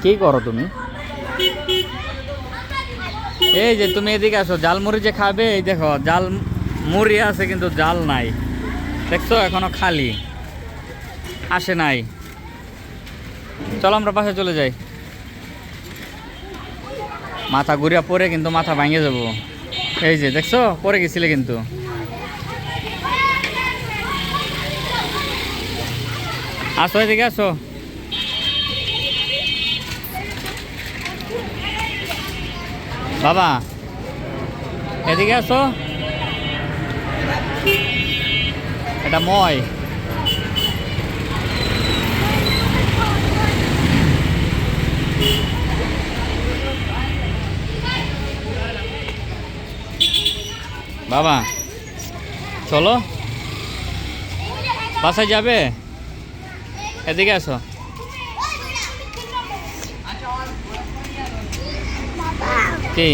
কি করো তুমি? এই যে তুমি এদিকে আসো, জাল মুড়ি যে খাবে, এই দেখো জাল মুড়ি আছে কিন্তু জাল নাই, দেখছো এখনো খালি, আসে নাই। চলো আমরা পাশে চলে যাই। মাথা ঘুরিয়া পরে কিন্তু মাথা ভাঙে যাবো। এই যে দেখছো পরে গেছিলে কিন্তু। আসো এদিকে আসো। বাবা এদিকে আসো। এটা মই। বাবা চলো, বাসায় যাবে? এদিকে আসো। কি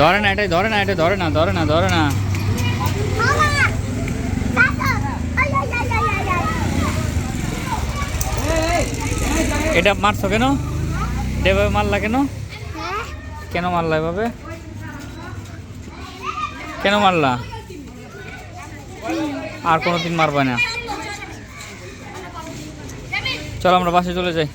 ধরে না, এটাই ধরে না, এটা ধরে না, ধরে না, ধরে না। এটা মারছো কেন? এভাবে মারলা কেন? কেন মারলা এভাবে? কেন মারলা? আর কোনোদিন মারবা না। চলো আমরা বাসে চলে যাই।